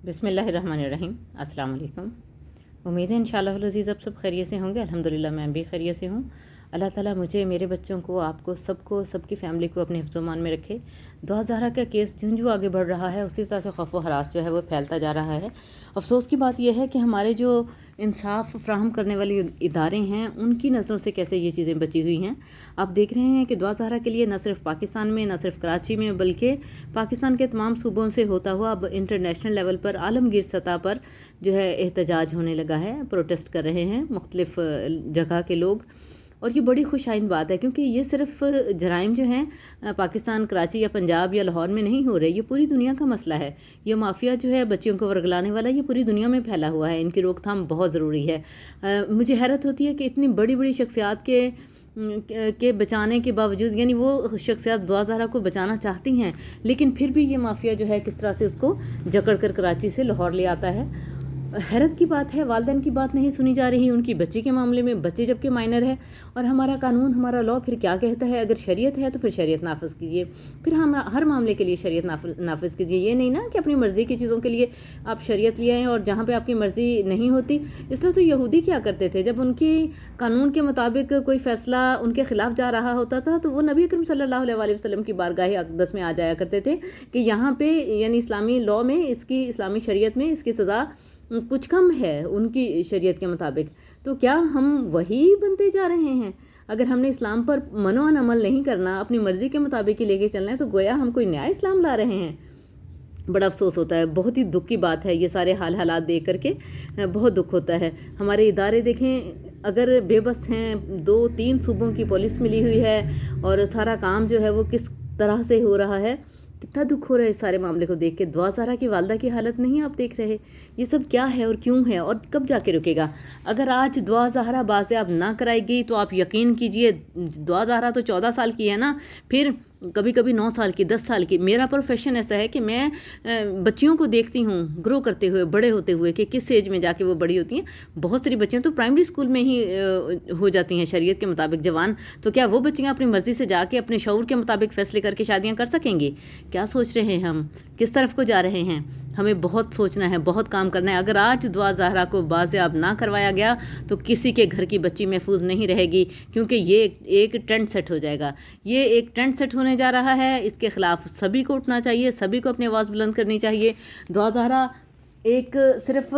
بسم اللہ الرحمن الرحیم۔ السلام علیکم۔ امید ہے انشاءاللہ العزیز آپ سب خیریت سے ہوں گے۔ الحمدللہ میں بھی خیریت سے ہوں۔ اللہ تعالیٰ مجھے، میرے بچوں کو، آپ کو، سب کی فیملی کو اپنے حفظ و امان میں رکھے۔ دعا زہرا کا کیس جو آگے بڑھ رہا ہے اسی طرح سے خوف و ہراس جو ہے وہ پھیلتا جا رہا ہے۔ افسوس کی بات یہ ہے کہ ہمارے جو انصاف فراہم کرنے والے ادارے ہیں ان کی نظروں سے کیسے یہ چیزیں بچی ہوئی ہیں۔ آپ دیکھ رہے ہیں کہ دعا زہرا کے لیے نہ صرف پاکستان میں، نہ صرف کراچی میں، بلکہ پاکستان کے تمام صوبوں سے ہوتا ہوا اب انٹرنیشنل لیول پر، عالمگیر سطح پر جو ہے احتجاج ہونے لگا ہے، پروٹیسٹ کر رہے ہیں مختلف جگہ کے لوگ۔ اور یہ بڑی خوش آئند بات ہے کیونکہ یہ صرف جرائم جو ہیں پاکستان، کراچی یا پنجاب یا لاہور میں نہیں ہو رہے، یہ پوری دنیا کا مسئلہ ہے۔ یہ مافیا جو ہے بچیوں کو ورگلانے والا، یہ پوری دنیا میں پھیلا ہوا ہے۔ ان کی روک تھام بہت ضروری ہے۔ مجھے حیرت ہوتی ہے کہ اتنی بڑی بڑی شخصیات کے بچانے کے باوجود، یعنی وہ شخصیات دعا زہرا کو بچانا چاہتی ہیں لیکن پھر بھی یہ مافیا جو ہے کس طرح سے اس کو جکڑ کر کراچی سے لاہور لے آتا ہے۔ حیرت کی بات ہے، والدین کی بات نہیں سنی جا رہی ان کی بچی کے معاملے میں، بچے جبکہ مائنر ہے۔ اور ہمارا قانون، ہمارا لاء پھر کیا کہتا ہے؟ اگر شریعت ہے تو پھر شریعت نافذ کیجیے، پھر ہم ہر معاملے کے لیے شریعت نافذ کیجیے۔ یہ نہیں نا کہ اپنی مرضی کی چیزوں کے لیے آپ شریعت لے آئیں اور جہاں پہ آپ کی مرضی نہیں ہوتی۔ اس طرح تو یہودی کیا کرتے تھے، جب ان کی قانون کے مطابق کوئی فیصلہ ان کے خلاف جا رہا ہوتا تھا تو وہ نبی اکرم صلی اللہ علیہ وسلم کی بارگاہ اقدس میں آ جایا کرتے تھے کہ یہاں پہ یعنی اسلامی لاء میں، اس کی اسلامی شریعت میں اس کی سزا کچھ کم ہے ان کی شریعت کے مطابق۔ تو کیا ہم وہی بنتے جا رہے ہیں؟ اگر ہم نے اسلام پر منوان عمل نہیں کرنا، اپنی مرضی کے مطابق ہی لے کے چلنا ہے، تو گویا ہم کوئی نیا اسلام لا رہے ہیں۔ بڑا افسوس ہوتا ہے، بہت ہی دکھ کی بات ہے یہ سارے حالات دیکھ کر کے، بہت دکھ ہوتا ہے۔ ہمارے ادارے دیکھیں، اگر بے بس ہیں، 2-3 صوبوں کی پولیس ملی ہوئی ہے اور سارا کام جو ہے وہ کس طرح سے ہو رہا ہے، کتنا دکھ ہو رہا ہے اس سارے معاملے کو دیکھ کے۔ دعا زہرا کی والدہ کی حالت نہیں آپ دیکھ رہے، یہ سب کیا ہے اور کیوں ہے اور کب جا کے رکے گا؟ اگر آج دعا زہرا بازیاب نہ کرائے گی تو آپ یقین کیجئے، دعا زہرا تو 14 سال کی ہے نا، پھر کبھی کبھی 9 سال کی، 10 سال کی۔ میرا پروفیشن ایسا ہے کہ میں بچیوں کو دیکھتی ہوں گرو کرتے ہوئے، بڑے ہوتے ہوئے، کہ کس ایج میں جا کے وہ بڑی ہوتی ہیں۔ بہت ساری بچیاں تو پرائمری اسکول میں ہی ہو جاتی ہیں شریعت کے مطابق جوان، تو کیا وہ بچیاں اپنی مرضی سے جا کے اپنے شعور کے مطابق فیصلے کر کے شادیاں کر سکیں گی؟ کیا سوچ رہے ہیں ہم؟ کس طرف کو جا رہے ہیں؟ ہمیں بہت سوچنا ہے، بہت کام کرنا ہے۔ اگر آج دعا زہرا کو بازیاب نہ کروایا گیا تو کسی کے گھر کی بچی محفوظ نہیں رہے گی، کیونکہ یہ ایک ٹرینڈ سیٹ ہو جائے گا۔ یہ ایک ٹرینڈ سیٹ ہونے جا رہا ہے، اس کے خلاف سبھی کو اٹھنا چاہیے، سبھی کو اپنی آواز بلند کرنی چاہیے۔ دعا زہرا ایک صرف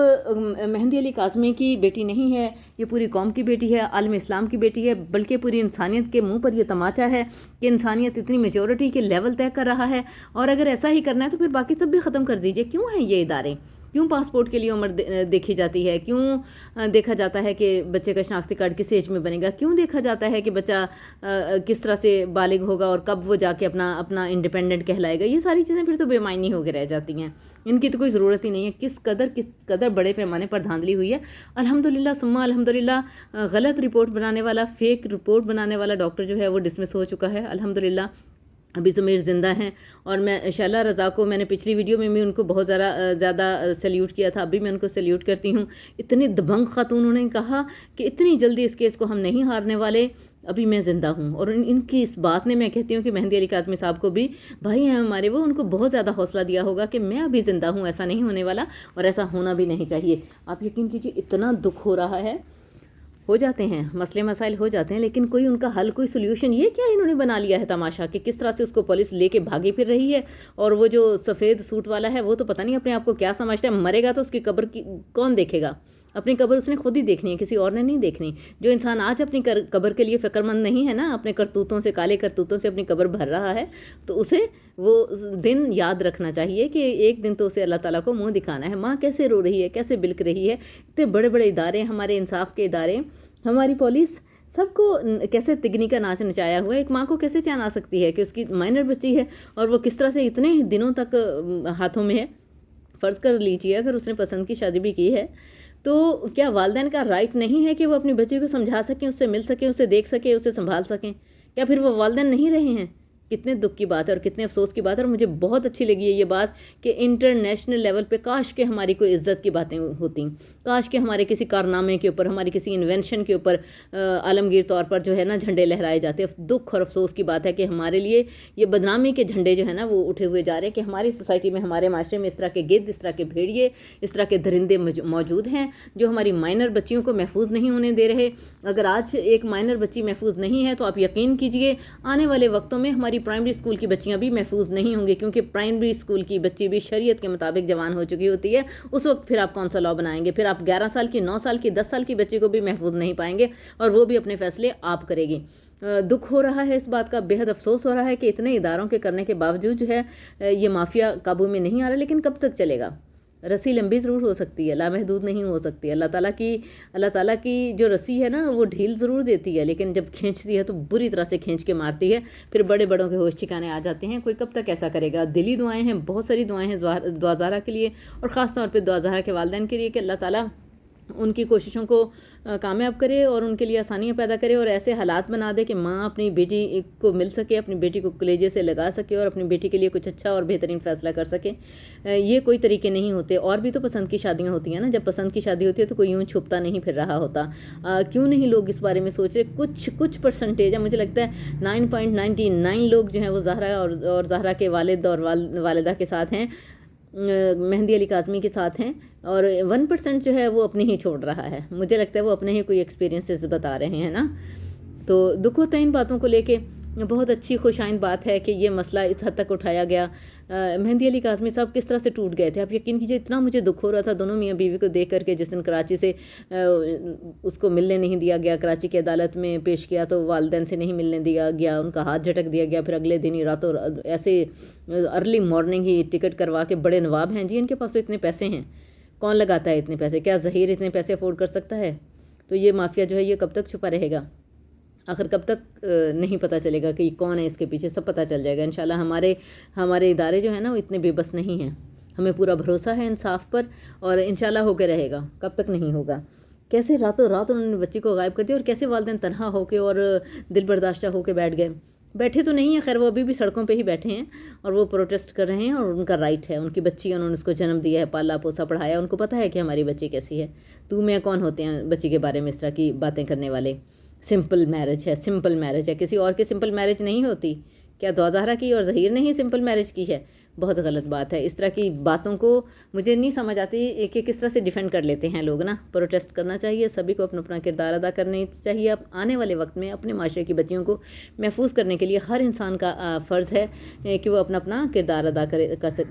مہندی علی کاظمی کی بیٹی نہیں ہے، یہ پوری قوم کی بیٹی ہے، عالم اسلام کی بیٹی ہے، بلکہ پوری انسانیت کے منہ پر یہ تماچا ہے کہ انسانیت اتنی میجورٹی کے لیول طے کر رہا ہے۔ اور اگر ایسا ہی کرنا ہے تو پھر باقی سب بھی ختم کر دیجئے۔ کیوں ہیں یہ ادارے؟ کیوں پاسپورٹ کے لیے عمر دیکھی جاتی ہے؟ کیوں دیکھا جاتا ہے کہ بچے کا شناختی کارڈ کس ایج میں بنے گا؟ کیوں دیکھا جاتا ہے کہ بچہ کس طرح سے بالغ ہوگا اور کب وہ جا کے اپنا انڈیپینڈنٹ کہلائے گا؟ یہ ساری چیزیں پھر تو بے معنی ہو کے رہ جاتی ہیں، ان کی تو کوئی ضرورت ہی نہیں ہے۔ کس قدر بڑے پیمانے پر دھاندلی ہوئی ہے۔ الحمدللہ ثم الحمدللہ، غلط رپورٹ بنانے والا، فیک رپورٹ بنانے والا ڈاکٹر جو ہے وہ ڈسمس ہو چکا ہے الحمدللہ۔ ابھی ضمیر زندہ ہیں اور میں شیلہ رضا کو، میں نے پچھلی ویڈیو میں بھی ان کو بہت زیادہ سیلیوٹ کیا تھا، ابھی میں ان کو سیلیوٹ کرتی ہوں۔ اتنی دبنگ خاتون، انہوں نے کہا کہ اتنی جلدی اس کیس کو ہم نہیں ہارنے والے، ابھی میں زندہ ہوں۔ اور ان کی اس بات نے، میں کہتی ہوں کہ مہندی علی کاظمی صاحب کو بھی، بھائی ہیں ہمارے، وہ ان کو بہت زیادہ حوصلہ دیا ہوگا کہ میں ابھی زندہ ہوں، ایسا نہیں ہونے والا اور ایسا ہونا بھی نہیں چاہیے۔ آپ یقین کیجیے اتنا دکھ ہو رہا ہے، ہو جاتے ہیں مسئلے مسائل، ہو جاتے ہیں، لیکن کوئی ان کا حل، کوئی سلیوشن، یہ کیا انہوں نے بنا لیا ہے تماشا کہ کس طرح سے اس کو پولیس لے کے بھاگی پھر رہی ہے۔ اور وہ جو سفید سوٹ والا ہے وہ تو پتہ نہیں اپنے آپ کو کیا سمجھتا ہے، مرے گا تو اس کی قبر کون دیکھے گا؟ اپنی قبر اس نے خود ہی دیکھنی ہے، کسی اور نے نہیں دیکھنی۔ جو انسان آج اپنی قبر کے لیے فکر مند نہیں ہے نا، اپنے کرتوتوں سے، کالے کرتوتوں سے اپنی قبر بھر رہا ہے، تو اسے وہ دن یاد رکھنا چاہیے کہ ایک دن تو اسے اللہ تعالیٰ کو منہ دکھانا ہے۔ ماں کیسے رو رہی ہے، کیسے بلک رہی ہے، اتنے بڑے بڑے ادارے، ہمارے انصاف کے ادارے، ہماری پولیس، سب کو کیسے تگنی کا ناچ نچایا ہوا ہے۔ ایک ماں کو کیسے چین آ سکتی ہے کہ اس کی مائنر بچی ہے اور وہ کس طرح سے اتنے دنوں تک ہاتھوں میں ہے؟ فرض کر لیجیے اگر اس نے پسند کی شادی بھی کی ہے تو کیا والدین کا رائٹ نہیں ہے کہ وہ اپنی بچی کو سمجھا سکیں، اس سے مل سکیں، اسے دیکھ سکیں، اسے سنبھال سکیں؟ کیا پھر وہ والدین نہیں رہے ہیں؟ کتنے دکھ کی بات ہے اور کتنے افسوس کی بات ہے. اور مجھے بہت اچھی لگی ہے یہ بات کہ انٹرنیشنل لیول پہ کاش کہ ہماری کوئی عزت کی باتیں ہوتی، کاش کہ ہمارے کسی کارنامے کے اوپر، ہماری کسی انوینشن کے اوپر عالمگیر طور پر جو ہے نا جھنڈے لہرائے جاتے. دکھ اور افسوس کی بات ہے کہ ہمارے لیے یہ بدنامی کے جھنڈے جو ہے نا وہ اٹھے ہوئے جا رہے ہیں کہ ہماری سوسائٹی میں، ہمارے معاشرے میں اس طرح کے گدھ، اس طرح کے بھیڑیے، اس طرح کے درندے موجود ہیں جو ہماری مائنر بچیوں کو محفوظ نہیں ہونے دے رہے. اگر آج ایک مائنر بچی محفوظ نہیں ہے تو آپ یقین کیجئے آنے والے وقتوں میں ہماری پرائمری اسکول کی بچیاں بھی محفوظ نہیں ہوں گی، کیونکہ پرائمری اسکول کی بچی بھی شریعت کے مطابق جوان ہو چکی ہوتی ہے. اس وقت پھر آپ کون سا لاء بنائیں گے؟ پھر آپ 11 سال کی، 9 سال کی، 10 سال کی بچی کو بھی محفوظ نہیں پائیں گے اور وہ بھی اپنے فیصلے آپ کرے گی. دکھ ہو رہا ہے اس بات کا، بے حد افسوس ہو رہا ہے کہ اتنے اداروں کے کرنے کے باوجود جو ہے یہ مافیا قابو میں نہیں آ رہا. لیکن کب تک چلے گا؟ رسی لمبی ضرور ہو سکتی ہے، لامحدود نہیں ہو سکتی. اللہ تعالیٰ کی جو رسی ہے نا وہ ڈھیل ضرور دیتی ہے، لیکن جب کھینچتی ہے تو بری طرح سے کھینچ کے مارتی ہے. پھر بڑے بڑوں کے ہوش ٹھکانے آ جاتے ہیں. کوئی کب تک ایسا کرے گا؟ دلی دعائیں ہیں، بہت ساری دعائیں ہیں دعا زہرا کے لیے، اور خاص طور پہ دعا زہرا کے والدین کے لیے کہ اللہ تعالیٰ ان کی کوششوں کو کامیاب کرے اور ان کے لیے آسانیاں پیدا کرے اور ایسے حالات بنا دے کہ ماں اپنی بیٹی کو مل سکے، اپنی بیٹی کو کلیجے سے لگا سکے اور اپنی بیٹی کے لیے کچھ اچھا اور بہترین فیصلہ کر سکے. یہ کوئی طریقے نہیں ہوتے. اور بھی تو پسند کی شادیاں ہوتی ہیں نا، جب پسند کی شادی ہوتی ہے تو کوئی یوں چھپتا نہیں پھر رہا ہوتا. کیوں نہیں لوگ اس بارے میں سوچ رہے؟ کچھ پرسنٹیج ہے، مجھے لگتا ہے 9.99 لوگ جو ہیں وہ زہرا اور زہرا کے والد اور والدہ کے ساتھ ہیں، مہندی علی کاظمی کے ساتھ ہیں، اور 1% جو ہے وہ اپنے ہی چھوڑ رہا ہے. مجھے لگتا ہے وہ اپنے ہی کوئی ایکسپیرینسز بتا رہے ہیں نا. تو دکھ ہوتا ہے ان باتوں کو لے کے. بہت اچھی خوشائند بات ہے کہ یہ مسئلہ اس حد تک اٹھایا گیا. مہندی علی کاظمی صاحب کس طرح سے ٹوٹ گئے تھے، آپ یقین کیجئے اتنا مجھے دکھ ہو رہا تھا دونوں میاں بیوی کو دیکھ کر کے. جس دن کراچی سے اس کو ملنے نہیں دیا گیا، کراچی کی عدالت میں پیش کیا تو والدین سے نہیں ملنے دیا گیا، ان کا ہاتھ جھٹک دیا گیا. پھر اگلے دن ہی راتوں ایسے ارلی مارننگ ہی ٹکٹ کروا کے، بڑے نواب ہیں جی ان کے پاس تو اتنے پیسے ہیں، کون لگاتا ہے اتنے پیسے؟ کیا ظہیر اتنے پیسے افورڈ کر سکتا ہے؟ تو یہ مافیا جو ہے یہ کب تک چھپا رہے گا؟ آخر کب تک نہیں پتہ چلے گا کہ یہ کون ہے اس کے پیچھے؟ سب پتہ چل جائے گا انشاءاللہ. ہمارے ادارے جو ہیں نا وہ اتنے بے بس نہیں ہیں. ہمیں پورا بھروسہ ہے انصاف پر اور انشاءاللہ ہو کے رہے گا. کب تک نہیں ہوگا؟ کیسے راتوں رات انہوں نے بچی کو غائب کر دیا، اور کیسے والدین تنہا ہو کے اور دل برداشتہ ہو کے بیٹھے تو نہیں ہیں، خیر وہ ابھی بھی سڑکوں پہ ہی بیٹھے ہیں اور وہ پروٹیسٹ کر رہے ہیں، اور ان کا رائٹ ہے. ان کی بچی ہے، انہوں نے اس کو جنم دیا ہے، پالا پوسا پڑھایا، ان کو پتہ ہے کہ ہماری بچی کیسی ہے. تو میں کون ہوتے ہیں بچی کے بارے میں اس طرح کی باتیں کرنے والے؟ سمپل میرج ہے، سمپل میرج ہے، کسی اور کی سمپل میرج نہیں ہوتی. کیا دعا زہرا کی اور ظہیر نے ہی سمپل میرج کی ہے؟ بہت غلط بات ہے. اس طرح کی باتوں کو مجھے نہیں سمجھ آتی کہ کس طرح سے ڈیفینڈ کر لیتے ہیں لوگ نا. پروٹیسٹ کرنا چاہیے سبھی کو، اپنا کردار ادا کرنا چاہیے. اب آنے والے وقت میں اپنے معاشرے کی بچیوں کو محفوظ کرنے کے لیے ہر انسان کا فرض ہے کہ وہ اپنا کردار ادا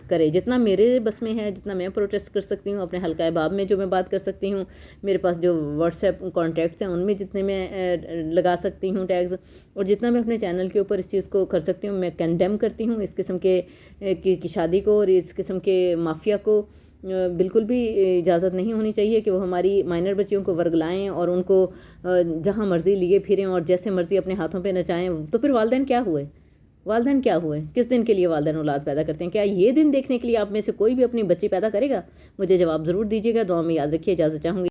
کرے. جتنا میرے بس میں ہے، جتنا میں پروٹیسٹ کر سکتی ہوں اپنے حلقہ باب میں، جو میں بات کر سکتی ہوں، میرے پاس جو واٹس ایپ کانٹیکٹس ہیں ان میں جتنے میں لگا سکتی ہوں ٹیگز، اور جتنا میں اپنے چینل کے اوپر اس چیز کو کر سکتی ہوں. میں کنڈیم کرتی ہوں اس قسم کی شادی کو اور اس قسم کے مافیا کو. بالکل بھی اجازت نہیں ہونی چاہیے کہ وہ ہماری مائنر بچیوں کو ورگلائیں اور ان کو جہاں مرضی لیے پھریں اور جیسے مرضی اپنے ہاتھوں پہ نچائیں. تو پھر والدین کیا ہوئے؟ کس دن کے لیے والدین اولاد پیدا کرتے ہیں؟ کیا یہ دن دیکھنے کے لیے آپ میں سے کوئی بھی اپنی بچی پیدا کرے گا؟ مجھے جواب ضرور دیجیے گا. دعا میں یاد رکھیے. اجازت چاہوں گی.